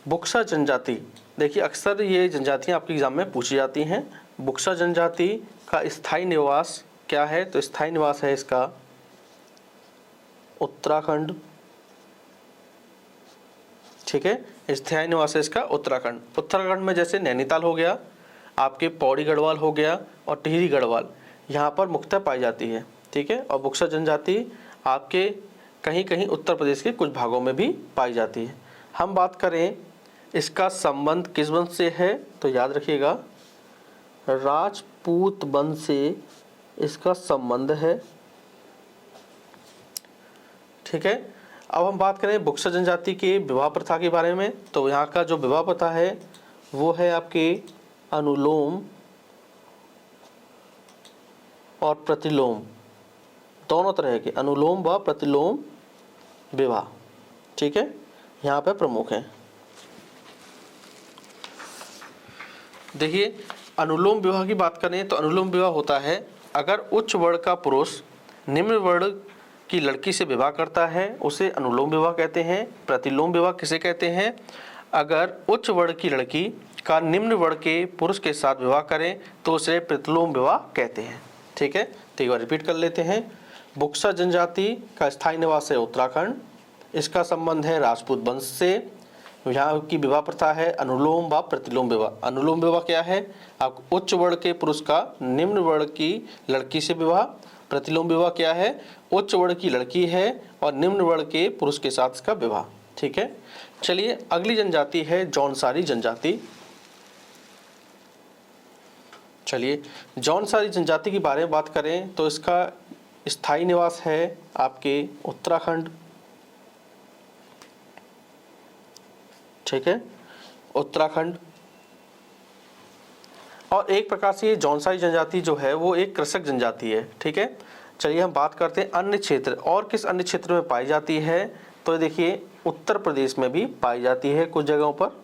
बुक्सा जनजाति, देखिए अक्सर ये जनजातियाँ आपके एग्जाम में पूछी जाती हैं। बुक्सा जनजाति का स्थायी निवास क्या है? तो स्थायी निवास है इसका उत्तराखंड। ठीक है, स्थायी निवास है इसका उत्तराखंड। उत्तराखंड में जैसे नैनीताल हो गया, आपके पौड़ी गढ़वाल हो गया और टिहरी गढ़वाल, यहाँ पर मुख्यतः पाई जाती है। ठीक है, और बुक्सा जनजाति आपके कहीं कहीं उत्तर प्रदेश के कुछ भागों में भी पाई जाती है। हम बात करें इसका संबंध किस वंश से है, तो याद रखिएगा राजपूत वंश से इसका संबंध है। ठीक है, अब हम बात करें बुक्सा जनजाति के विवाह प्रथा के बारे में, तो यहाँ का जो विवाह प्रथा है वो है आपके अनुलोम और प्रतिलोम, दोनों तरह के अनुलोम व प्रतिलोम विवाह। ठीक है, यहाँ पे प्रमुख हैं। देखिए अनुलोम विवाह की बात करें तो अनुलोम विवाह होता है अगर उच्च वर्ण का पुरुष निम्न वर्ण की लड़की से विवाह करता है, उसे अनुलोम विवाह कहते हैं। प्रतिलोम विवाह किसे कहते हैं? अगर उच्च वर्ण की लड़की का निम्न वर्ण के पुरुष के साथ विवाह करें तो उसे प्रतिलोम विवाह कहते हैं। ठीक है, तो एक बार रिपीट कर लेते हैं। बुक्सा जनजाति का स्थायी निवास है उत्तराखंड, इसका संबंध है राजपूत वंश से, यहाँ की विवाह प्रथा है अनुलोम व प्रतिलोम विवाह। अनुलोम विवाह क्या है? आप उच्च वर्ण के पुरुष का निम्न वर्ण की लड़की से विवाह। प्रतिलोम विवाह क्या है? उच्च वर्ण की लड़की है और निम्न वर्ण के पुरुष के साथ इसका विवाह। ठीक है, चलिए अगली जनजाति है जौनसारी जनजाति। चलिए जौनसारी जनजाति के बारे में बात करें तो इसका स्थायी निवास है आपके उत्तराखंड। ठीक है, उत्तराखंड। और एक प्रकार से ये जौनसारी जनजाति जो है वो एक कृषक जनजाति है। ठीक है, चलिए हम बात करते हैं अन्य क्षेत्र, और किस अन्य क्षेत्र में पाई जाती है, तो देखिए उत्तर प्रदेश में भी पाई जाती है कुछ जगहों पर।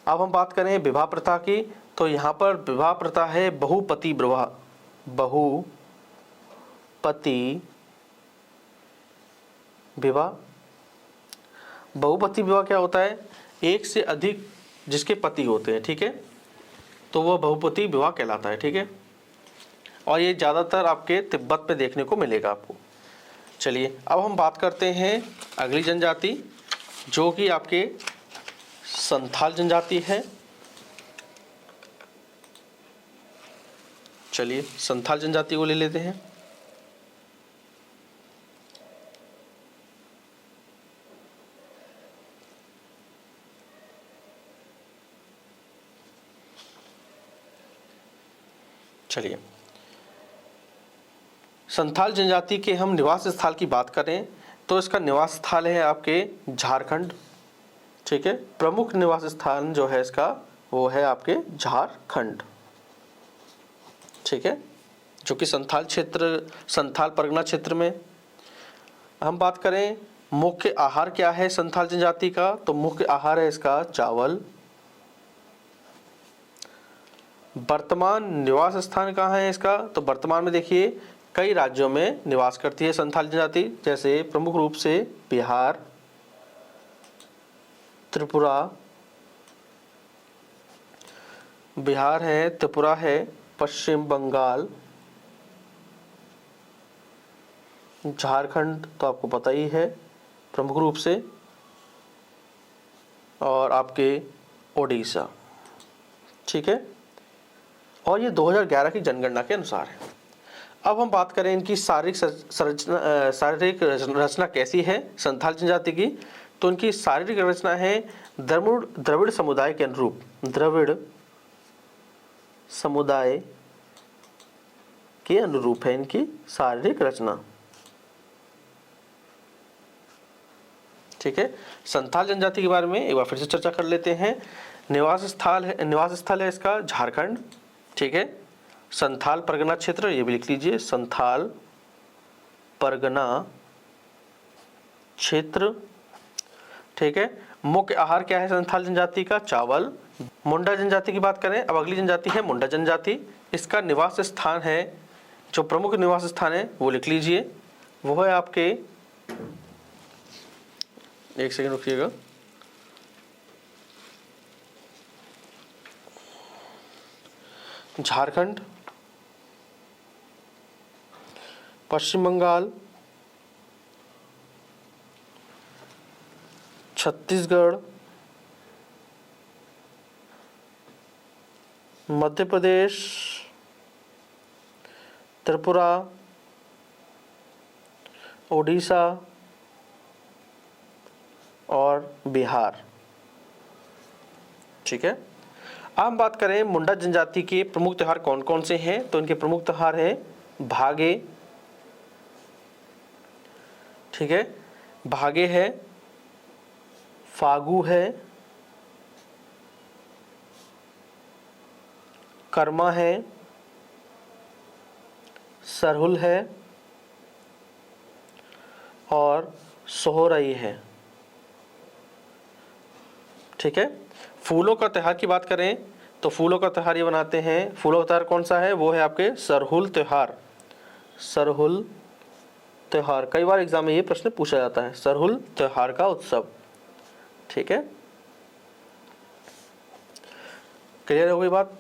अब हम बात करें विवाह प्रथा की, तो यहाँ पर विवाह प्रथा है बहुपति विवाह। बहुपति विवाह, बहुपति विवाह क्या होता है? एक से अधिक जिसके पति होते हैं। ठीक है, तो वह बहुपति विवाह कहलाता है। ठीक है, और ये ज़्यादातर आपके तिब्बत पे देखने को मिलेगा आपको। चलिए अब हम बात करते हैं अगली जनजाति जो कि आपके संथाल जनजाति है। चलिए संथाल जनजाति को ले लेते हैं। चलिए संथाल जनजाति के हम निवास स्थल की बात करें तो इसका निवास स्थल है आपके झारखंड। ठीक है, प्रमुख निवास स्थान जो है इसका वो है आपके झारखंड। ठीक है, जो कि संथाल परगना क्षेत्र में। हम बात करें मुख्य आहार क्या है संथाल जनजाति का, तो मुख्य आहार है इसका चावल। वर्तमान निवास स्थान कहाँ है इसका, तो वर्तमान में देखिए कई राज्यों में निवास करती है संथाल जनजाति, जैसे प्रमुख रूप से बिहार, त्रिपुरा, बिहार है, त्रिपुरा है, पश्चिम बंगाल, झारखंड तो आपको पता ही है प्रमुख रूप से, और आपके ओडिशा। ठीक है, और ये 2011 की जनगणना के अनुसार है। अब हम बात करें इनकी शारीरिक रचना कैसी है संथाल जनजाति की, तो इनकी शारीरिक रचना है द्रविड़ समुदाय के अनुरूप। द्रविड़ समुदाय के अनुरूप है इनकी शारीरिक रचना। ठीक है, संथाल जनजाति के बारे में एक बार फिर से चर्चा कर लेते हैं। निवास स्थल है इसका झारखंड। ठीक है, संथाल परगना क्षेत्र, ये भी लिख लीजिए, संथाल परगना क्षेत्र। ठीक है, मुख्य आहार क्या है संथाल जनजाति का? चावल। मुंडा जनजाति की बात करें, अब अगली जनजाति है मुंडा जनजाति। इसका निवास स्थान है, जो प्रमुख निवास स्थान है वो लिख लीजिए, वो है आपके, एक सेकंड रुकिएगा, झारखंड, पश्चिम बंगाल, छत्तीसगढ़, मध्य प्रदेश, त्रिपुरा, ओडिशा और बिहार। ठीक है। अब हम बात करें मुंडा जनजाति के प्रमुख त्योहार कौन कौन से हैं, तो इनके प्रमुख त्योहार है भागे, ठीक है, भागे है, फागु है, कर्मा है, सरहुल है और सोहराई है। ठीक है। फूलों का त्योहार की बात करें तो फूलों का त्योहार ये बनाते हैं, फूलों का त्योहार कौन सा है, वो है आपके सरहुल त्योहार। सरहुल त्योहार कई बार एग्जाम में ये प्रश्न पूछा जाता है, सरहुल त्योहार का उत्सव। ठीक है, क्लियर हो गई बात।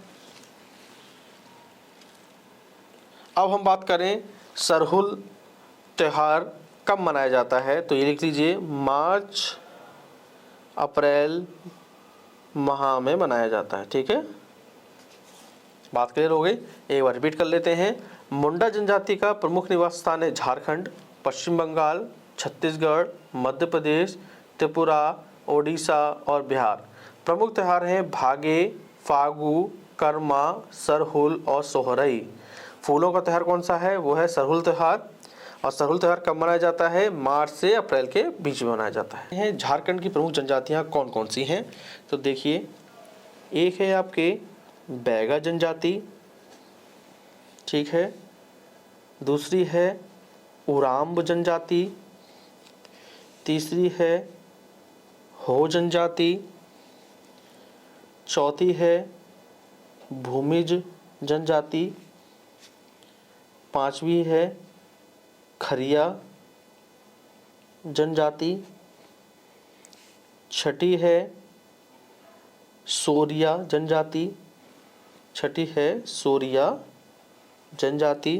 अब हम बात करें सरहुल त्योहार कब मनाया जाता है, तो ये लिख लीजिए मार्च अप्रैल माह में मनाया जाता है। ठीक है, बात क्लियर हो गई। एक बार रिपीट कर लेते हैं। मुंडा जनजाति का प्रमुख निवास स्थान है झारखंड, पश्चिम बंगाल, छत्तीसगढ़, मध्य प्रदेश, त्रिपुरा, ओडिशा और बिहार। प्रमुख त्योहार हैं भागे, फागु, कर्मा, सरहुल और सोहराई। फूलों का त्योहार कौन सा है, वो है सरहुल त्योहार। और सरहुल त्योहार कब मनाया जाता है, मार्च से अप्रैल के बीच में मनाया जाता है। झारखंड की प्रमुख जनजातियाँ कौन कौन सी हैं, तो देखिए एक है आपके बैगा जनजाति, ठीक है, दूसरी है उरांव जनजाति, तीसरी है हो जनजाति, चौथी है भूमिज जनजाति, पांचवी है खरिया जनजाति, छठी है सोरिया जनजाति, छठी है सोरिया जनजाति,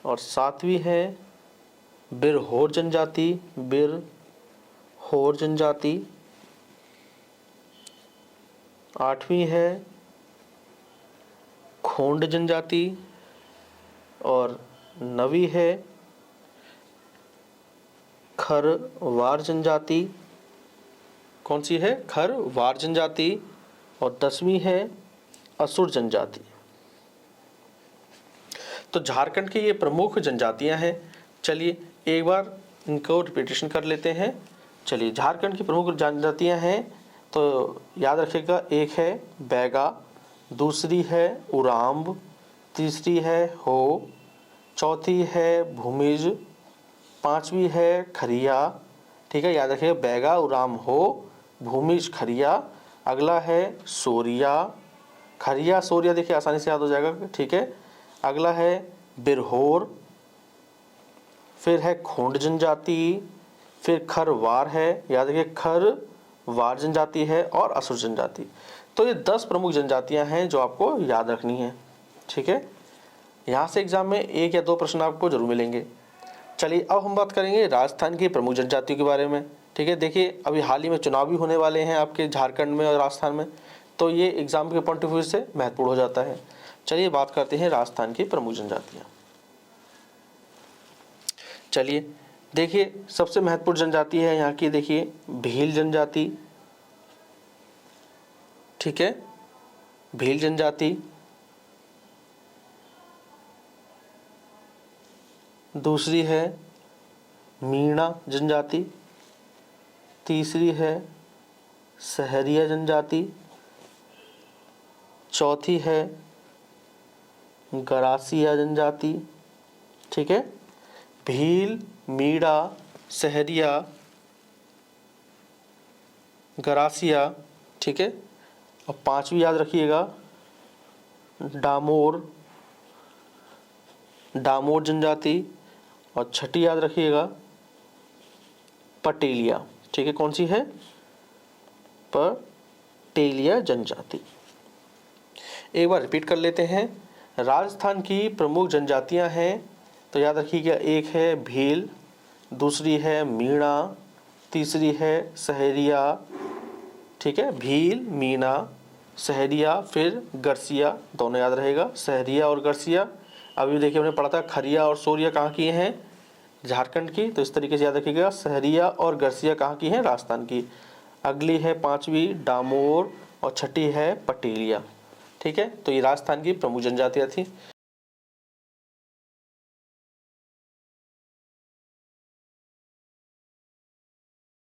और सातवीं है बिरहोर जनजाति, बिरहोर जनजाति, आठवीं है खोंड जनजाति, और नवीं है खरवार जनजाति। कौन सी है, खरवार जनजाति, और 10वीं है असुर जनजाति। तो झारखंड की ये प्रमुख जनजातियां हैं। चलिए एक बार इनको रिपीटेशन कर लेते हैं। चलिए झारखंड की प्रमुख जनजातियां हैं, तो याद रखिएगा, एक है बैगा, दूसरी है उरांव, तीसरी है हो, चौथी है भूमिज, पांचवी है खरिया। ठीक है, याद रखिएगा बैगा, उरांव, हो, भूमिज, खरिया। अगला है सोरिया, खरिया सोरिया, देखिए आसानी से याद हो जाएगा। ठीक है, अगला है बिरहोर, फिर है खोंड जनजाति, फिर खरवार है, याद रखिए खरवार जनजाति है, और असुर जनजाति। तो ये 10 प्रमुख जनजातियां हैं जो आपको याद रखनी है। ठीक है, यहाँ से एग्जाम में 1 या 2 प्रश्न आपको जरूर मिलेंगे। चलिए अब हम बात करेंगे राजस्थान की प्रमुख जनजातियों के बारे में। ठीक है, देखिए अभी हाल ही में चुनाव भी होने वाले हैं आपके झारखंड में और राजस्थान में, तो ये एग्जाम के पॉइंट ऑफ व्यू से महत्वपूर्ण हो जाता है। चलिए बात करते हैं राजस्थान की प्रमुख जनजातियाँ। चलिए देखिए सबसे महत्वपूर्ण जनजाति है यहाँ की, देखिए भील जनजाति। ठीक है, भील जनजाति। दूसरी है मीणा जनजाति, तीसरी है सहरिया जनजाति, चौथी है गरासिया जनजाति। ठीक है, भील, मीणा, सहरिया, गरासिया। ठीक है, और पांचवी याद रखिएगा डामोर जनजाति, और छठी याद रखिएगा पटेलिया। ठीक है, कौन सी है, पटेलिया जनजाति। एक बार रिपीट कर लेते हैं। राजस्थान की प्रमुख जनजातियां हैं, तो याद रखिएगा, एक है भील, दूसरी है मीणा, तीसरी है सहरिया, ठीक है, भील, मीणा, सहरिया, फिर गरसिया, दोनों याद रहेगा, सहरिया और गरसिया। अभी देखिए हमने पढ़ा था खरिया और सोरिया कहाँ की हैं, झारखंड की, तो इस तरीके से याद रखिएगा। सहरिया और गरसिया कहाँ की हैं, राजस्थान की। अगली है पांचवी डामोर और छठी है पटेलिया, ठीक है। तो ये राजस्थान की प्रमुख जनजातियाँ थी।